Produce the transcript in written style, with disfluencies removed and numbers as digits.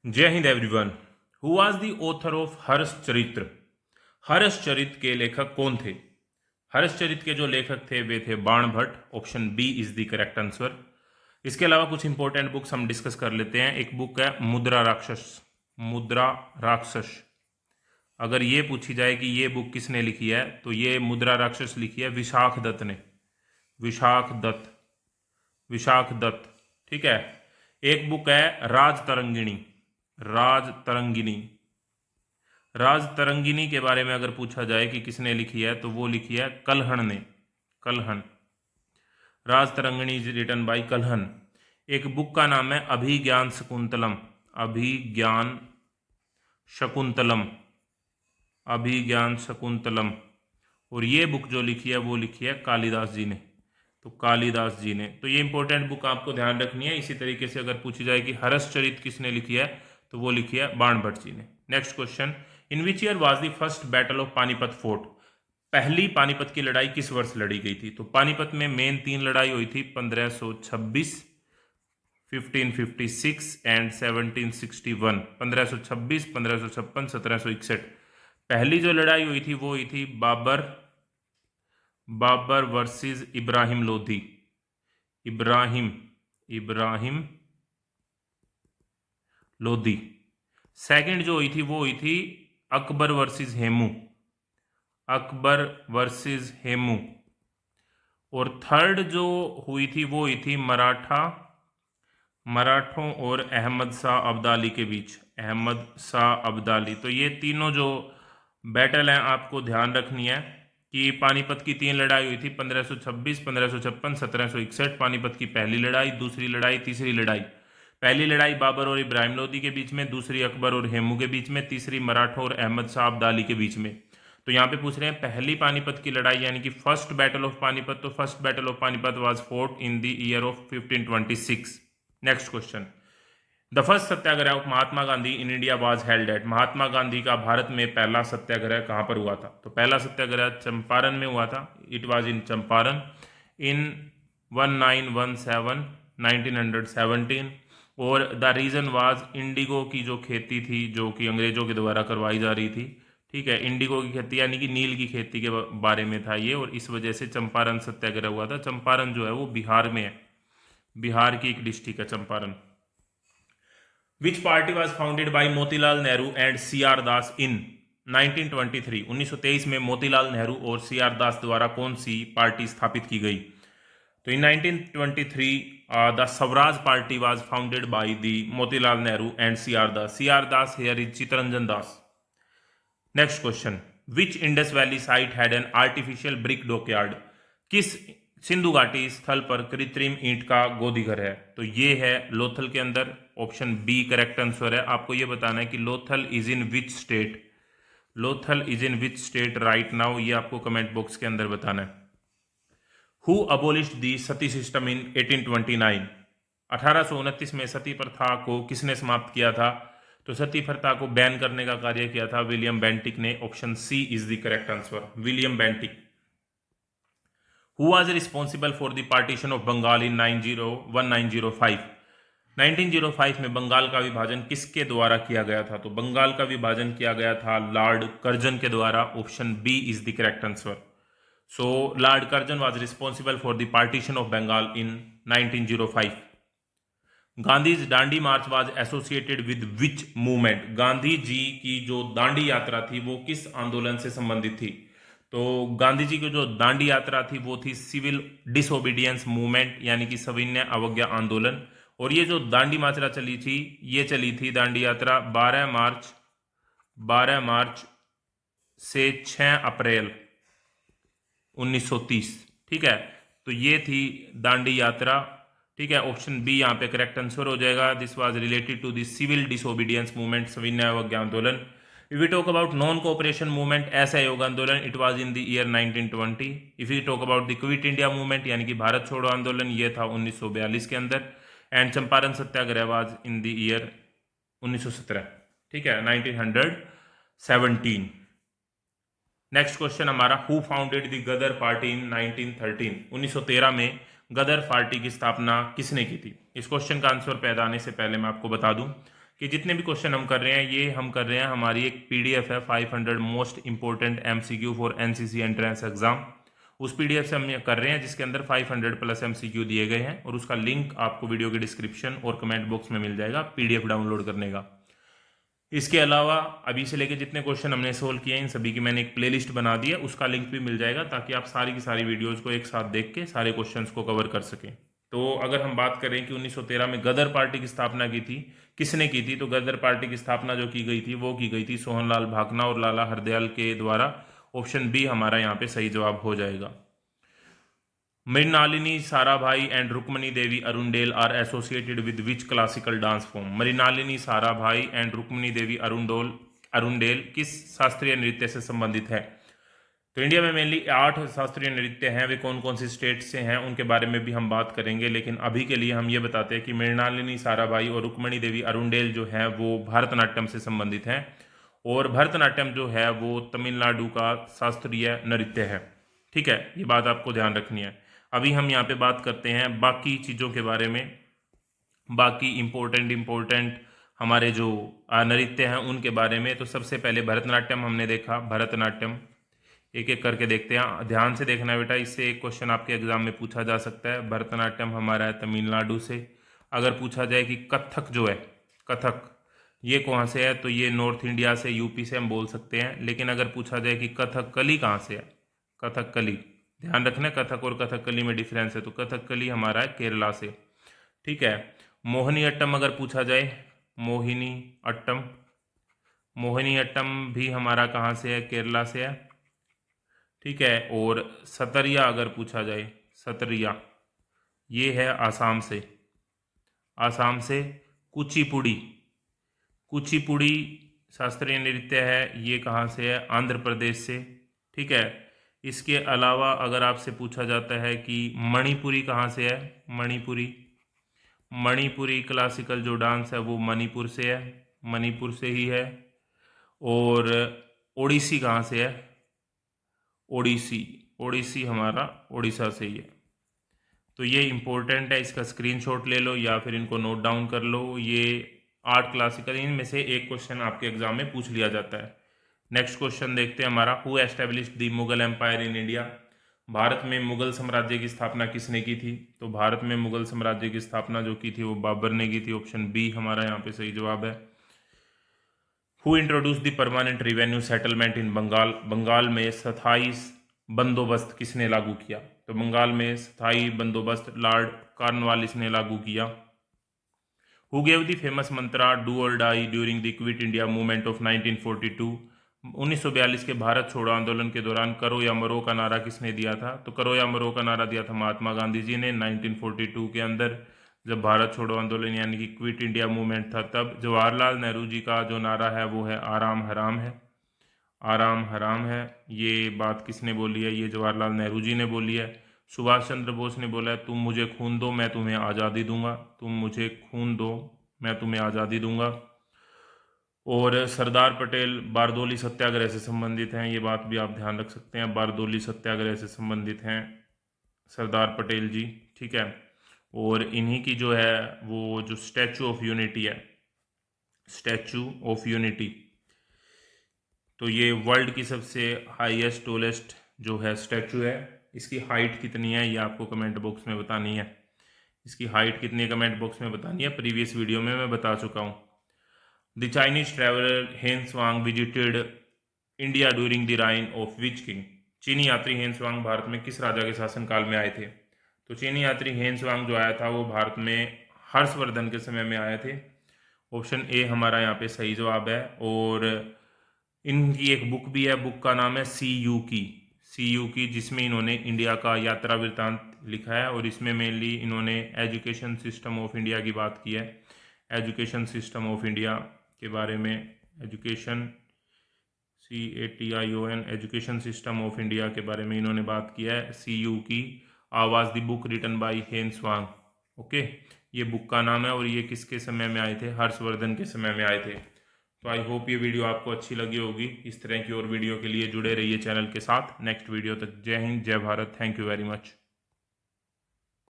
जय हिंद everyone. Who was the author of Harshacharit? Harshacharit के लेखक कौन थे? हर्षचरित्र के जो लेखक थे वे थे Banabhatta. Option B is the correct answer. इसके अलावा कुछ इंपॉर्टेंट बुक्स हम डिस्कस कर लेते हैं। एक बुक है मुद्रा राक्षस। मुद्रा राक्षस, अगर ये पूछी जाए कि ये बुक किसने लिखी है तो ये मुद्रा राक्षस लिखी है विशाख दत्त ने। विशाख दत्त, विशाख दत्त। ठीक है। एक बुक है राज तरंगिणी। राज तरंगिणी, राज तरंगिणी के बारे में अगर पूछा जाए कि किसने लिखी है तो वो लिखी है कल्हण ने। Kalhan. Raj Tarangini is written by Kalhan. एक बुक का नाम है अभिज्ञान शकुंतलम। अभिज्ञान शकुंतलम, अभिज्ञान शकुंतलम। और ये बुक जो लिखी है वो लिखी है कालिदास जी ने। तो कालिदास जी ने, तो ये इंपॉर्टेंट बुक आपको ध्यान रखनी है। इसी तरीके से अगर पूछी जाए कि हर्षचरित किसने लिखी है तो वो लिखी है बाणभट्ट जी ने। Next question, in which year was the first battle of Panipat fort? पहली पानीपत की लड़ाई किस वर्ष लड़ी गई थी? तो पानीपत में मेन 3 लड़ाई हुई थी, 1526, 1556 एंड 1761। 1526, 1556, 1761। पहली जो लड़ाई हुई थी वो हुई थी बाबर वर्सेस इब्राहिम लोधी। इब्राहिम लोधी। सेकंड जो हुई थी वो हुई थी अकबर वर्सेस हेमू। अकबर वर्सेस हेमू। और थर्ड जो हुई थी वो हुई थी मराठों और अहमद शाह अब्दाली के बीच। अहमद शाह अब्दाली। तो ये तीनों जो बैटल हैं आपको ध्यान रखनी है कि पानीपत की 3 लड़ाई हुई थी, 1526, 1556, 1761। पानीपत की पहली लड़ाई, दूसरी लड़ाई, तीसरी लड़ाई। पहली लड़ाई बाबर और इब्राहिम लोदी के बीच में, दूसरी अकबर और हेमू के बीच में, तीसरी मराठों और अहमद शाह अब्दाली के बीच में। तो यहाँ पे पूछ रहे हैं पहली पानीपत की लड़ाई यानी कि फर्स्ट बैटल ऑफ पानीपत। तो first battle of Panipat was fort in the year of 1526। Next question, the first Satyagraha of Mahatma Gandhi in India was held at? Mahatma Gandhi का भारत में पहला सत्याग्रह कहां पर हुआ था? तो पहला सत्याग्रह चंपारण में हुआ था। इट वाज इन चंपारण इन 1917, 1917। और द रीजन वाज इंडिगो की जो खेती थी जो कि अंग्रेजों के द्वारा करवाई जा रही थी। ठीक है, इंडिगो की खेती यानी कि नील की खेती के बारे में था ये, और इस वजह से चंपारण सत्याग्रह हुआ था। चंपारण जो है वो बिहार में है। बिहार की एक डिस्ट्रिक्ट है Champaran. Which party was founded by Motilal Nehru and C R Das in 1923? 1923 में मोतीलाल नेहरू और सी आर दास द्वारा कौन सी पार्टी स्थापित की गई? तो in 1923 the Swaraj party was founded by the Motilal Nehru and C R Das. C R Das here is Chittaranjan Das. Next question, which Indus valley site had an artificial brick dockyard? किस सिंधु घाटी स्थल पर कृत्रिम ईंट का गोदीघर है? तो ये है लोथल के अंदर। ऑप्शन बी करेक्ट आंसर है। आपको ये बताना है कि Lothal is in which state. Lothal is in which state right now, ये आपको कमेंट बॉक्स के अंदर बताना है। Who abolished the Sati system in 1829? 1829 में सती प्रथा को किसने समाप्त किया था? तो सती प्रथा को बैन करने का कार्य किया था विलियम बेंटिक ने। Option C is the correct answer, William Bentinck. Who was responsible for the partition of Bengal in 1905? 1905 में बंगाल का विभाजन किसके द्वारा किया गया था? तो बंगाल का विभाजन किया गया था लॉर्ड कर्जन के द्वारा। Option B is the correct answer. So Lord Curzon was responsible for the partition of Bengal in 1905। Gandhi's Dandi march was associated with which movement? Gandhi ji की जो दांडी यात्रा थी वो किस आंदोलन से संबंधित थी? तो गांधी जी की जो दांडी यात्रा थी वो थी सिविल डिसोबीडियंस मूवमेंट यानी कि सविनय अवज्ञा आंदोलन। और ये जो दांडी यात्रा चली थी, ये चली थी दांडी यात्रा 12 मार्च से 6 अप्रैल 1930। ठीक है, तो ये थी दांडी यात्रा। ठीक है, ऑप्शन बी यहाँ पे करेक्ट आंसर हो जाएगा। This was related to the civil disobedience movement, सविनय अवज्ञा आंदोलन। If we talk about non-cooperation movement, असहयोग आंदोलन, it was in the year 1920. If we talk about the Quit India movement यानी कि भारत छोड़ो आंदोलन, ये था 1942 के अंदर। And Champaran Satyagraha was in the year 1917। ठीक है, 1917। नेक्स्ट क्वेश्चन हमारा, who founded the Ghadar party in 1913? 1913 में गदर पार्टी की स्थापना किसने की थी? इस क्वेश्चन का आंसर पैदा आने से पहले मैं आपको बता दूं कि जितने भी क्वेश्चन हम कर रहे हैं ये हम कर रहे हैं, हमारी एक पीडीएफ है 500 most important MCQ for NCC entrance exam. उस पीडीएफ से हम ये कर रहे हैं जिसके अंदर 500 प्लस एमसीक्यू दिए गए हैं, और उसका लिंक आपको वीडियो के डिस्क्रिप्शन और कमेंट बॉक्स में मिल जाएगा पीडीएफ डाउनलोड करने का। इसके अलावा अभी से लेके जितने क्वेश्चन हमने सोल्व किए हैं इन सभी की मैंने एक प्लेलिस्ट बना दी है, उसका लिंक भी मिल जाएगा ताकि आप सारी की सारी वीडियोज़ को एक साथ देख के सारे क्वेश्चंस को कवर कर सकें। तो अगर हम बात करें कि 1913 में गदर पार्टी की स्थापना की थी, किसने की थी, तो गदर पार्टी की स्थापना जो की गई थी वो की गई थी सोहनलाल भाकना और लाला हरदयाल के द्वारा। ऑप्शन बी हमारा यहाँ पे सही जवाब हो जाएगा। Mrinalini Sarabhai and Rukmini Devi Arundale are associated with which classical dance form. Mrinalini Sarabhai and Rukmini Devi Arundale किस शास्त्रीय नृत्य से संबंधित है। तो इंडिया में मेनली 8 शास्त्रीय नृत्य हैं, वे कौन कौन सी स्टेट से हैं उनके बारे में भी हम बात करेंगे, लेकिन अभी के लिए हम ये बताते हैं कि मृणालिनी साराभाई और रुक्मणी देवी अरुंडेल जो है वो भरतनाट्यम से संबंधित हैं, और भरतनाट्यम जो है वो तमिलनाडु का शास्त्रीय नृत्य है। ठीक है, ये बात आपको ध्यान रखनी है। अभी हम यहाँ पे बात करते हैं बाकी चीज़ों के बारे में, बाकी इम्पोर्टेंट हमारे जो नृत्य हैं उनके बारे में। तो सबसे पहले भरतनाट्यम हमने देखा, भरतनाट्यम एक एक करके देखते हैं, ध्यान से देखना है बेटा, इससे एक क्वेश्चन आपके एग्जाम में पूछा जा सकता है। भरतनाट्यम हमारा है तमिलनाडु से। अगर पूछा जाए कि कथक जो है, कथक ये कहाँ से है, तो ये नॉर्थ इंडिया से, यूपी से हम बोल सकते हैं। लेकिन अगर पूछा जाए कि कथकली कहाँ से है, कथकली, ध्यान रखना कथक और कथकली में डिफरेंस है, तो कथकली हमारा है केरला से। ठीक है, मोहिनी अट्टम अगर पूछा जाए, मोहिनी अट्टम, मोहिनी अट्टम भी हमारा कहाँ से है, केरला से है। ठीक है, और सतरिया अगर पूछा जाए, सतरिया ये है आसाम से, आसाम से। कुचिपुड़ी, कुचिपुड़ी शास्त्रीय नृत्य है, ये कहाँ से है, आंध्र प्रदेश से। ठीक है, इसके अलावा अगर आपसे पूछा जाता है कि मणिपुरी कहाँ से है, मणिपुरी, मणिपुरी क्लासिकल जो डांस है वो मणिपुर से है, मणिपुर से ही है। और ओडिसी कहाँ से है, ओडिसी, ओडिसी हमारा ओडिशा से ही है। तो ये इम्पोर्टेंट है, इसका स्क्रीनशॉट ले लो या फिर इनको नोट डाउन कर लो। ये 8 क्लासिकल, इनमें से एक क्वेश्चन आपके एग्जाम में पूछ लिया जाता है। नेक्स्ट क्वेश्चन देखते हैं हमारा, who established the Mughal empire in India. Bharat में मुगल साम्राज्य की स्थापना किसने की थी, तो भारत में मुगल साम्राज्य की स्थापना जो की थी वो बाबर ने की थी। ऑप्शन बी हमारा यहाँ पे सही जवाब है। Who introduce the permanent revenue settlement in Bengal. Bengal में स्थायी बंदोबस्त किसने लागू किया, तो बंगाल में स्थायी बंदोबस्त लॉर्ड कॉर्नवालिस ने लागू किया। Who gave the famous mantra do or die during the quit India movement of 1942। 1942 के भारत छोड़ो आंदोलन के दौरान करो या मरो का नारा किसने दिया था, तो करो या मरो का नारा दिया था महात्मा गांधी जी ने 1942 के अंदर, जब भारत छोड़ो आंदोलन यानी कि क्विट इंडिया मूवमेंट था तब। जवाहरलाल नेहरू जी का जो नारा है वो है आराम हराम है, आराम हराम है। ये बात किसने बोली है, ये जवाहरलाल नेहरू जी ने बोली है। सुभाष चंद्र बोस ने बोला है तुम मुझे खून दो मैं तुम्हें आज़ादी दूंगा, तुम मुझे खून दो मैं तुम्हें आज़ादी दूंगा। और सरदार पटेल बारदोली सत्याग्रह से संबंधित हैं, ये बात भी आप ध्यान रख सकते हैं, बारदोली सत्याग्रह से संबंधित हैं सरदार पटेल जी। ठीक है, और इन्हीं की जो है वो जो स्टैचू ऑफ यूनिटी है, स्टैचू ऑफ यूनिटी, तो ये वर्ल्ड की सबसे हाईएस्ट टोलेस्ट जो है स्टैचू है। इसकी हाइट कितनी है ये आपको कमेंट बॉक्स में बतानी है, इसकी हाइट कितनी है कमेंट बॉक्स में बतानी है, प्रीवियस वीडियो में मैं बता चुका हूँ। The Chinese traveller Hiuen Tsang visited India during the reign of which king. चीनी यात्री हेन स्वांग भारत में किस राजा के शासनकाल में आए थे, तो चीनी यात्री हेन स्वांग जो आया था वो भारत में हर्षवर्धन के समय में आए थे। ऑप्शन ए हमारा यहाँ पे सही जवाब है। और इनकी एक बुक भी है, बुक का नाम है सी यू की, जिसमें इन्होंने इंडिया का यात्रा वृत्तांत लिखा है, और इसमें मेनली इन्होंने एजुकेशन सिस्टम ऑफ इंडिया की बात की है, एजुकेशन सिस्टम ऑफ इंडिया के बारे में, education CATION, education system of India के बारे में इन्होंने बात किया है। CU की आवाज द बुक रिटन बाय हेन स्वांग। ओके, ये बुक का नाम है, और ये किसके समय में आए थे, हर्षवर्धन के समय में आए थे। तो आई होप ये वीडियो आपको अच्छी लगी होगी। इस तरह की और वीडियो के लिए जुड़े रहिए चैनल के साथ। नेक्स्ट वीडियो तक जय हिंद, जय Bharat, thank you very much.